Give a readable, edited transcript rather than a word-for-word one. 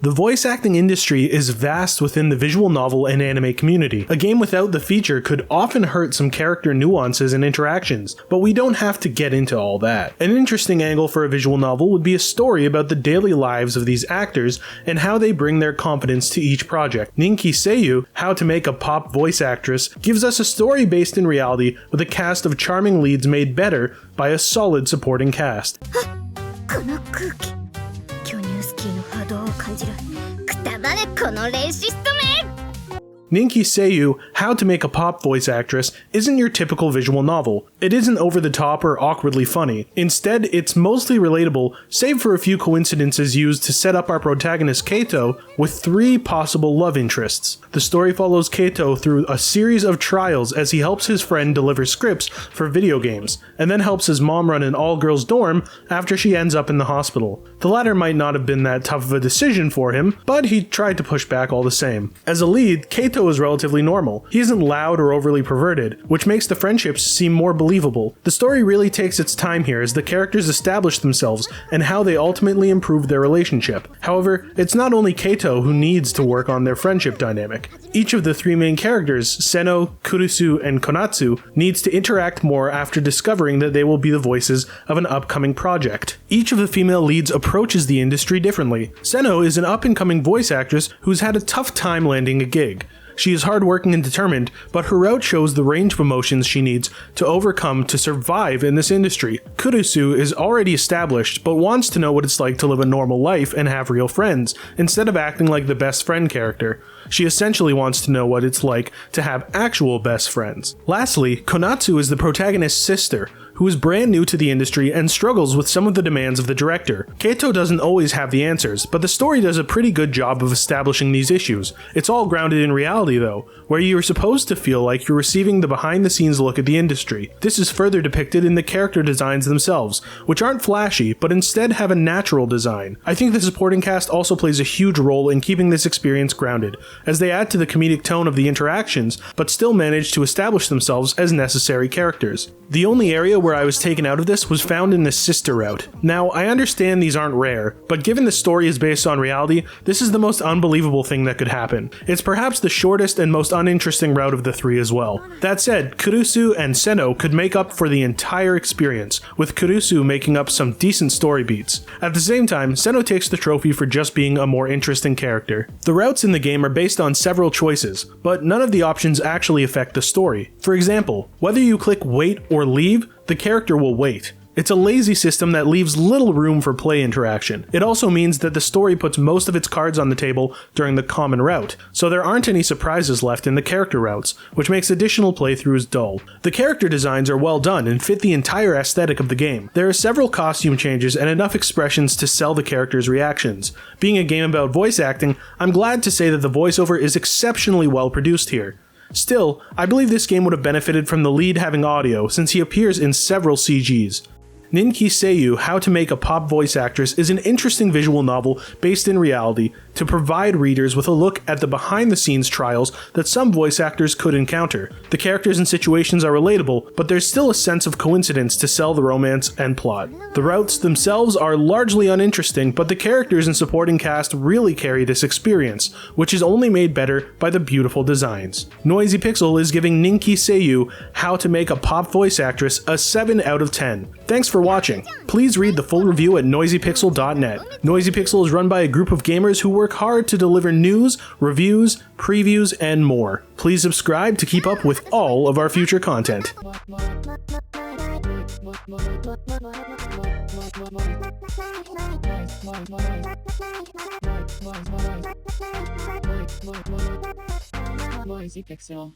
The voice acting industry is vast within the visual novel and anime community. A game without the feature could often hurt some character nuances and interactions, but we don't have to get into all that. An interesting angle for a visual novel would be a story about the daily lives of these actors and how they bring their confidence to each project. Ninki Seiyuu, How to Make a Pop Voice Actress, gives us a story based in reality with a cast of charming leads made better by a solid supporting cast. この空気巨乳スキーの波動を感じるくたばれこのレイシストめ Ninki Seiyuu, How to Make a Pop Voice Actress, isn't your typical visual novel. It isn't over the top or awkwardly funny. Instead, it's mostly relatable, save for a few coincidences used to set up our protagonist Keito with 3 possible love interests. The story follows Keito through a series of trials as he helps his friend deliver scripts for video games, and then helps his mom run an all-girls dorm after she ends up in the hospital. The latter might not have been that tough of a decision for him, but he tried to push back all the same. As a lead, Keito is relatively normal. He isn't loud or overly perverted, which makes the friendships seem more believable. The story really takes its time here as the characters establish themselves and how they ultimately improve their relationship. However, it's not only Keito who needs to work on their friendship dynamic. Each of the 3 main characters, Seno, Kurusu, and Konatsu, needs to interact more after discovering that they will be the voices of an upcoming project. Each of the female leads approaches the industry differently. Seno is an up-and-coming voice actress who's had a tough time landing a gig. She is hardworking and determined, but her route shows the range of emotions she needs to overcome to survive in this industry. Kurusu is already established, but wants to know what it's like to live a normal life and have real friends, instead of acting like the best friend character. She essentially wants to know what it's like to have actual best friends. Lastly, Konatsu is the protagonist's sister, who is brand new to the industry and struggles with some of the demands of the director. Keito doesn't always have the answers, but the story does a pretty good job of establishing these issues. It's all grounded in reality though, where you are supposed to feel like you're receiving the behind-the-scenes look at the industry. This is further depicted in the character designs themselves, which aren't flashy, but instead have a natural design. I think the supporting cast also plays a huge role in keeping this experience grounded, as they add to the comedic tone of the interactions, but still manage to establish themselves as necessary characters. The only area where I was taken out of this was found in the sister route. Now, I understand these aren't rare, but given the story is based on reality, this is the most unbelievable thing that could happen. It's perhaps the shortest and most uninteresting route of the 3 as well. That said, Kurusu and Seno could make up for the entire experience, with Kurusu making up some decent story beats. At the same time, Seno takes the trophy for just being a more interesting character. The routes in the game are based on several choices, but none of the options actually affect the story. For example, whether you click wait or leave, the character will wait. It's a lazy system that leaves little room for play interaction. It also means that the story puts most of its cards on the table during the common route, so there aren't any surprises left in the character routes, which makes additional playthroughs dull. The character designs are well done and fit the entire aesthetic of the game. There are several costume changes and enough expressions to sell the characters' reactions. Being a game about voice acting, I'm glad to say that the voiceover is exceptionally well produced here. Still, I believe this game would have benefited from the lead having audio, since he appears in several CGs. Ninki Seiyuu, How to Make a Pop Voice Actress is an interesting visual novel based in reality to provide readers with a look at the behind-the-scenes trials that some voice actors could encounter. The characters and situations are relatable, but there's still a sense of coincidence to sell the romance and plot. The routes themselves are largely uninteresting, but the characters and supporting cast really carry this experience, which is only made better by the beautiful designs. Noisy Pixel is giving Ninki Seiyuu, How to Make a Pop Voice Actress a 7 out of 10. Thanks for watching. Please read the full review at noisypixel.net. Noisy Pixel is run by a group of gamers who work hard to deliver news, reviews, previews, and more. Please subscribe to keep up with all of our future content. Noisy Pixel.